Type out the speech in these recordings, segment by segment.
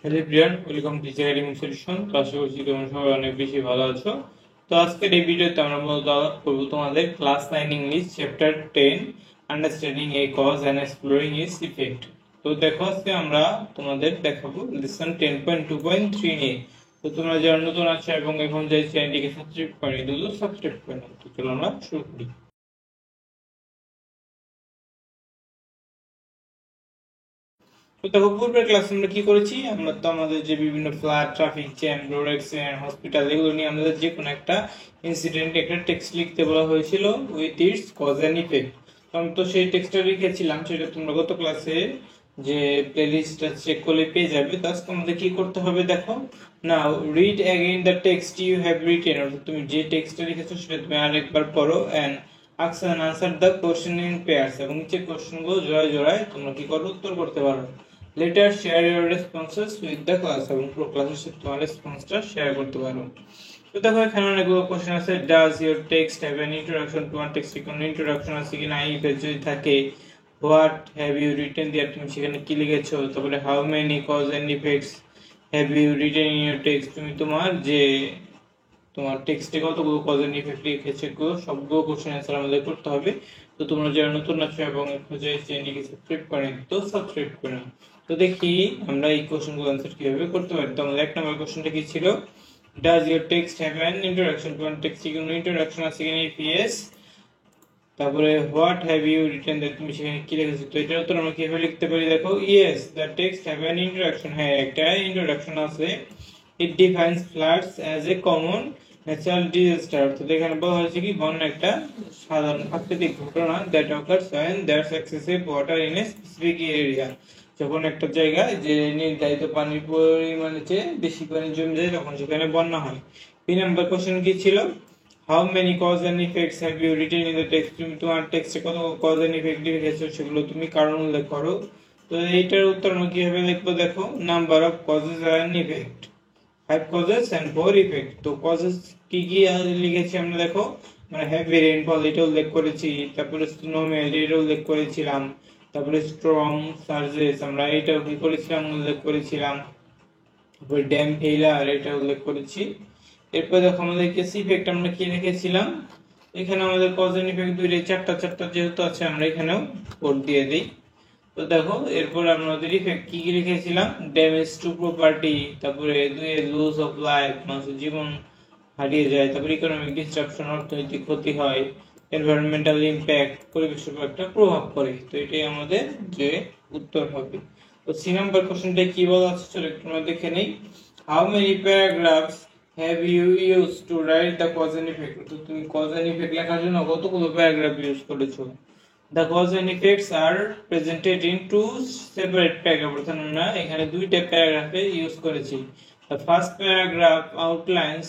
Hello everyone, welcome to teacher academy solution. তো আশা করছি তোমরা সবাই অনেক বেশি ভালো আছো। তো আজকের এই ভিডিওতে আমরা মূলত আলোচনা করবো তোমাদের class 9 English chapter 10 understanding a cause and exploring its effect. তো দেখো আজকে আমরা তোমাদের দেখাবো লেসন 10.2.3 নিয়ে। তো তোমরা যারা নতুন আছো এবং এখন যে চ্যানেলটিকে সাবস্ক্রাইব করনি, দ্রুত সাবস্ক্রাইব করে নাও। তো চলো আমরা শুরু করি। তো দেখো পূর্বের ক্লাসে আমরা কি করেছি, আমরা তো আমাদের যে বিভিন্ন flood, traffic jam, road accident, hospital, এগুলো নিয়ে আমাদের যে কোনো একটা ইনসিডেন্ট একটা টেক্সট লিখতে বলা হয়েছিল with its cause and effect. আমি তো সেই টেক্সটটা লিখেছিলাম, সেটা তোমরা গত ক্লাসে যে প্লেলিস্টটা চেক করলে পেয়ে যাবে। তো আজকে আমাদের কি করতে হবে দেখো, now read again the text you have written, অর্থাৎ তুমি যে টেক্সটটা লিখেছো সেটা তুমি আরেকবার পড়ো and ask and answer the question in pairs, এবং নিচে কোশ্চেনগুলো জোড়ায় জোড়ায় তোমরা কি করো, উত্তর করতে পারো। Letter share your responses with the class, এবং পুরো ক্লাসের সাথে তোমার রেসপন্সটা শেয়ার করতে পারো। তো দেখো এখানে অনেকগুলো কোশ্চেন আছে। Does your text have an introduction? তোমার টেক্সটে কোনো ইন্ট্রোডাকশন আছে কিনা, ইফ যদি থাকে। What have you written there, তুমি সেখানে কি লিখেছো। তারপরে how many cause and effects have you written in your text, তুমি তোমার টেক্সটে কতগুলো কজ এন্ড ইফেক্ট লিখেছে, সবগুলো কোশ্চেন অ্যান্সার আমাদের করতে হবে। তো তোমরা যারা নতুন আছো এবং চ্যানেলটিকে সাবস্ক্রাইব করেন, তো সাবস্ক্রাইব করে নাও। তো দেখি আমরা এই কোশ্চেনগুলো অ্যান্সার কিভাবে করতে পারি। তো আমাদের এক নম্বর কোশ্চেনটা কি ছিল, does your text have an introduction? তোমার টেক্সটে কোনো ইন্ট্রোডাকশন আছে কিনা, ইফ ইয়েস। তারপরে what have you written that, তুমি সেখানে কি লিখেছো। তো এটার উত্তর আমরা কিভাবে লিখতে পারি দেখো, yes the text have an introduction, হ্যাঁ একটা ইন্ট্রোডাকশন আছে। It defines floods as a common natural disaster, তো এখানে বলা হয়েছে কি বন্যা একটা সাধারণ প্রাকৃতিক ঘটনা that occurs when there's excessive water in a specific area, যখন একটা জায়গায় যে নির্ধারিত পানির পরিমাণের চেয়ে বেশি পানি জমে যায় তখন সেখানে বন্যা হয়। 3 নাম্বার কোশ্চেন কি ছিল, how many cause and effects have you written in the text, তুমি তোমার টেক্সটে কত কজ এন্ড ইফেক্ট লিখেছো সেগুলো তুমি কারণ উল্লেখ করো। তো এইটার উত্তর আমরা কিভাবে লিখবো দেখো, number of causes and effect, 5 causes and 4 effect। তো causes কি কি লিখেছি আমরা দেখো, মানে হেভি রেইনফল এটা উল্লেখ করেছি, তারপরে স্নোমেল্ট এটা উল্লেখ করেছিলাম, তারপরে স্ট্রং সার্জেস আমরা এটাও কি করেছিলাম, উল্লেখ করেছিলাম, তারপরে ড্যাম ফেইলার এটা উল্লেখ করেছি। এরপর দেখো আমাদের কেস ইফেক্ট আমরা কি লিখেছিলাম, এখানে আমাদের কজ এন্ড ইফেক্ট দুইটাই চারটা চারটা যেহেতু আছে আমরা এখানেও কোড দিয়ে দিই। তো দেখো এরপর আমাদের ইফেক্ট কি কি লিখেছিলাম, ড্যামেজ টু প্রপার্টি, তারপরে লুজ অফ লাইফ, মানুষের জীবন হারিয়ে যায়, তারপরে ইকোনমিক ডিসরাপশন, অর্থনৈতিক ক্ষতি হয়, এনভায়রনমেন্টাল ইমপ্যাক্ট, পরিবেশের উপর একটা প্রভাব পড়ে। তো এটাই আমাদের যে উত্তর হবে। তো সি নাম্বার কোশ্চেনটা কি বলা আছে চলো একটু আমরা দেখে নেই, how many paragraphs have you use to write the cause and effect, তো তুমি কজ এন্ড ইফেক্ট লেখার জন্য কতগুলো প্যারাগ্রাফ ইউজ করেছো। The cause and effects are presented in two separate paragraphs, অর্থাৎ আমরা এখানে দুইটা প্যারাগ্রাফে ইউজ করেছি। The first paragraph outlines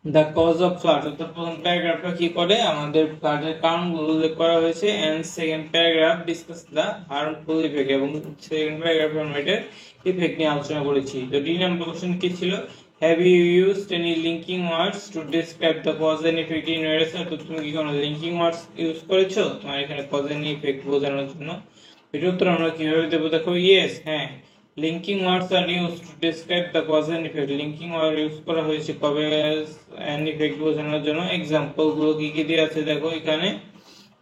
the cause of flood, অর্থাৎ প্রথম প্যারাগ্রাফটা কি করে আমাদের ফ্লাডের কারণগুলো উল্লেখ করা হয়েছে, and second paragraph discuss the harmful effect, এবং সেকেন্ড প্যারাগ্রাফে আমরা এটার ইফেক্ট নিয়ে আলোচনা করেছি। তো ডি নাম্বার কোশ্চেন কি ছিল, have you used any linking words to describe the cause and effect in your essay, তো তুমি কি কোনো লিংকিং ওয়ার্ডস ইউজ করেছো তোমার এখানে কজ এন্ড ইফেক্ট বোঝানোর জন্য। এটার উত্তর আমরা কিভাবে দেবো দেখো, ইয়েস হ্যাঁ, linking words are use to describe the cause and effect, linking word use করা হয়েছে কজ এন্ড ইফেক্ট বোঝানোর জন্য। এক্সাম্পল গুলো কি কি দেওয়া আছে দেখো, এখানে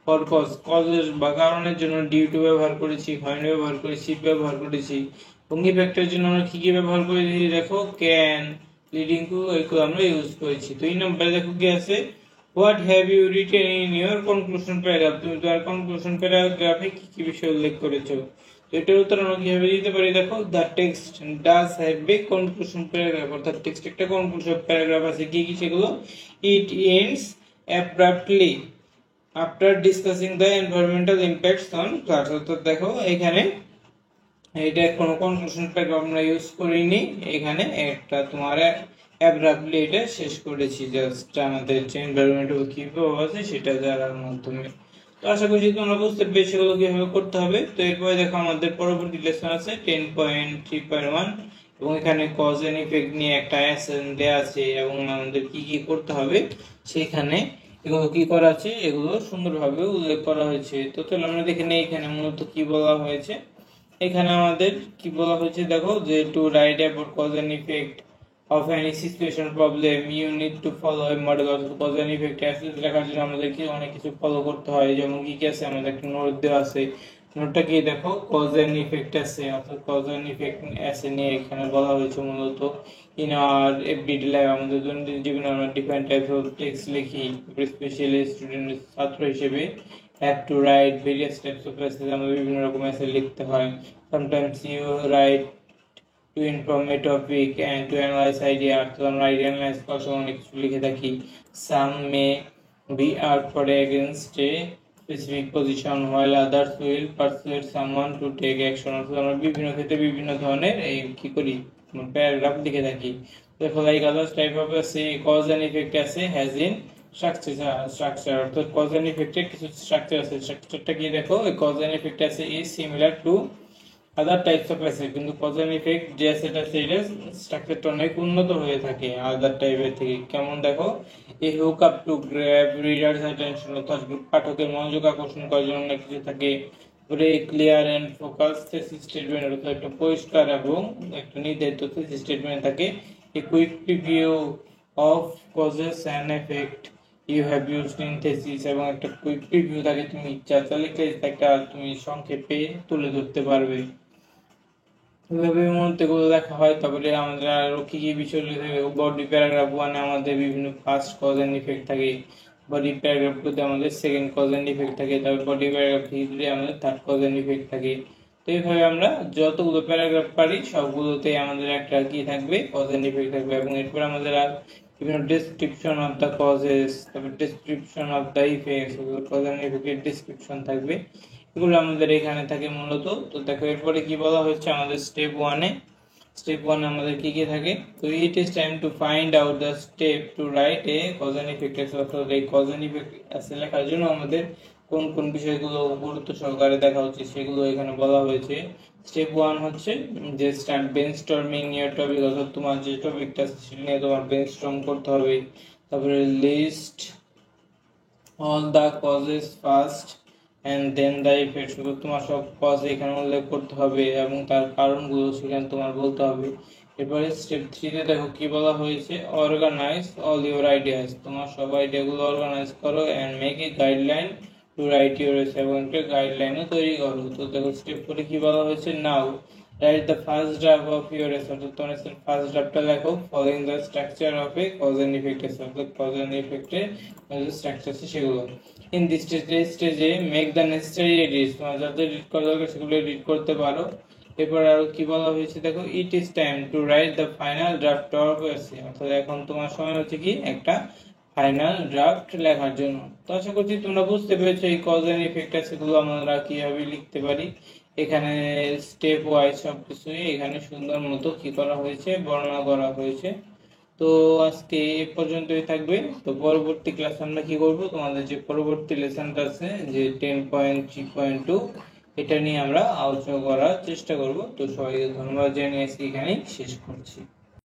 ফর কজ, কজের বা কারণের জন্য ডিউ টু ব্যবহার করেছি, হোয়েন ব্যবহার করেছি, ব্যবহার করেছি, এবং ইফেক্টের জন্য আমরা কি কি ব্যবহার করেছি দেখো, ক্যান, লিডিং টু, এগুলো আমরা ইউজ করেছি। তো এই নম্বরে দেখো কি আছে, what have you written in your conclusion paragraph, তুমি তোমার কনক্লুশন প্যারাগ্রাফে কি কি বিষয় উল্লেখ করেছো। তো এটার উত্তর আমরা কিভাবে দিতে পারি দেখো, the text does have a conclusion paragraph, অর্থাৎ টেক্সট একটা কনক্লুশন প্যারাগ্রাফ আছে, কি কি সেগুলো, it ends abruptly after discussing the environmental impacts on floods, অর্থাৎ দেখো এখানে এটা কোনো কনক্লুশন প্যারাগ্রাফ আমরা ইউজ করিনি, এখানে একটা তোমার অ্যাব্রাপ্টলি এটা শেষ করেছি, জাস্ট আমাদের যে এনভায়রনমেন্টাল কি প্রভাব আছে সেটা জানার মাধ্যমে। তো আশা করছি তোমরা বুঝতে পেরেছো সেগুলো কিভাবে করতে হবে। তো এরপরে দেখো আমাদের পরবর্তী লেসন আছে 10.3.1, এবং এখানে কজ এন্ড ইফেক্ট নিয়ে একটা অ্যাসাইনমেন্ট দেয়া আছে এবং আমাদের কি কি করতে হবে সেখানে এগুলো কি করা আছে এগুলো সুন্দরভাবে উল্লেখ করা হয়েছে। তো চলো আমরা দেখে নেই এখানে মূলত কি বলা হয়েছে। এখানে আমাদের কি বলা হয়েছে দেখো, যে to write about cause and effect of any situation problem you need to follow a model of cause and effect essays লেখার জন্য আমাদেরকে অনেক কিছু ফলো করতে হয়। যেমন কি কি আছে, আমাদের একটা নোট দেওয়া আছে, নোটটা কি দেখো কজ এন্ড ইফেক্ট আছে, অর্থাৎ কজ এন্ড ইফেক্ট আছে নিয়ে এখানে বলা হয়েছে মূলত ইন আওয়ার এভরিডে লাইফ, আমাদের দৈনন্দিন জীবনে আমরা ডিফারেন্ট টাইপস অফ টেক্সট লিখি, স্পেশালি স্টুডেন্ট ছাত্র হিসেবে have to write various types of essay, আমাদের বিভিন্ন রকম এসে লিখতে হয়। Sometimes you write to inform a topic and to analyze idea, তো আমরা আইডিয়া অ্যানালাইজ করার সময় অনেক কিছু লিখে থাকি। some may be out for against a specific position while others will persuade someone to take action, অর্থাৎ আমরা বিভিন্ন ক্ষেত্রে বিভিন্ন ধরনের এই কি করি প্যারাগ্রাফ লিখে থাকি। দেখো লাইক আদার্স টাইপ অফ আছে কজ এন্ড ইফেক্ট আছে হ্যাজ ইন স্ট্রাকচার, অর্থাৎ কজ এন্ড ইফেক্টের কিছু স্ট্রাকচার আছে। স্ট্রাকচারটা কি দেখো, এই কজ এন্ড ইফেক্ট আছে is similar to other types of asset, কিন্তু কজ এন্ড ইফেক্ট যে অ্যাসেট আছে এটা স্ট্রাকচারটা অনেক উন্নত হয়ে থাকে আদার টাইপের থেকে। কেমন দেখো, a hook up to grab readers attention, অর্থাৎ পাঠকের মনোযোগ আকর্ষণ করার জন্য অনেক কিছু থাকে। ক্লিয়ার এন্ড ফোকাস স্টেটমেন্ট, অর্থাৎ একটা পরিষ্কার এবং একটা নির্ধারিত স্টেটমেন্ট থাকে। A quick review of causes and effect you have used in thesis, এবং একটা কুইক রিভিউ থাকে, তুমি ইচ্ছা চাইলে একটা তুমি সংক্ষেপে তুলে ধরতে পারবে। এভাবে মুহূর্তগুলো দেখা হয়। তারপরে আমাদের আরো কি কি বিষয় লিখে বডি প্যারাগ্রাফ ওয়ানে আমাদের বিভিন্ন ফার্স্ট কজ এন্ড ইফেক্ট থাকে, বডি প্যারাগ্রাফ টুতে আমাদের সেকেন্ড কজ এন্ড ইফেক্ট থাকে, তারপর বডি প্যারাগ্রাফ থ্রিতে আমাদের থার্ড কজ এন্ড ইফেক্ট থাকে। তো এইভাবে আমরা যতগুলো প্যারাগ্রাফ পারি সবগুলোতে আমাদের একটা কি থাকবে, কজ এন্ড ইফেক্ট থাকবে। এবং এরপর আমাদের আর বিভিন্ন ডেসক্রিপশন অফ দ্য কজেস, তারপর description of the effects, cause and ইফেক্টের ডেসক্রিপশন থাকবে, এগুলো আমাদের এখানে থাকে মূলত। তো দেখো এরপরে কি বলা হচ্ছে আমাদের স্টেপ ওয়ানে আমাদের কি কি থাকে, তো it is time to find out the step to write a cause and effect essays, অর্থাৎ এই কজ এন্ড ইফেক্ট অ্যাসেস লেখার জন্য আমাদের কোন কোন বিষয়গুলো গুরুত্ব সহকারে দেখা উচিত সেগুলো এখানে বলা হয়েছে। স্টেপ ওয়ান হচ্ছে যে স্টার্ট ব্রেনস্টর্মিং ইওর টপিক, অর্থাৎ তোমার যে টপিকটা সেটা নিয়ে তোমার ব্রেনস্টর্ম করতে হবে। তারপরে list all the causes first and then the effect, শুধু তোমার সব কজ এখানে উল্লেখ করতে হবে এবং তার কারণগুলো সেখানে তোমার বলতে হবে। এরপরে স্টেপ থ্রিতে দেখো কি বলা হয়েছে, অর্গানাইজ অল ইউর আইডিয়াস, তোমার সব আইডিয়াগুলো অর্গানাইজ করো and make a guideline to write your essay, এবং একটা গাইডলাইনও তৈরি করো। তো দেখো স্টেপ ফোরে কি বলা হয়েছে, now write the first draft of your essay, অর্থাৎ তোমার ফার্স্ট ড্রাফটটা লেখো following the structure of a cause and effect essay, অর্থাৎ কজ এন্ড ইফেক্টের যে স্ট্রাকচার আছে সেগুলো। ইন দিস স্টেজে মেক দ্য নেসেসারি এডিটস, তোমার যাতে এডিট করা দরকার সেগুলো এডিট করতে পারো। এরপর আরো কি বলা হয়েছে দেখো, ইট is time two write the final draft of এসে, অর্থাৎ এখন তোমার সময় হচ্ছে কি একটা ফাইনাল ড্রাফট লেখার জন্য। তো আশা করছি তোমরা বুঝতে পেরেছো এই কজ এন্ড ইফেক্ট সেগুলো আমরা কিভাবে লিখতে পারি। এখানে স্টেপ ওয়াইজ সবকিছুই এখানে সুন্দর মতো কি করা হয়েছে, বর্ণনা করা হয়েছে। তো আজকে এ পর্যন্তই থাকবে। তো পরবর্তী ক্লাস আমরা কি করব, তোমাদের যে পরবর্তী লেসনটা আছে যে 10.3.2 এটা নিয়ে আমরা আলোচনা করার চেষ্টা করব। তো সবাইকে ধন্যবাদ জানিয়ে আজকে এখানেই শেষ করছি।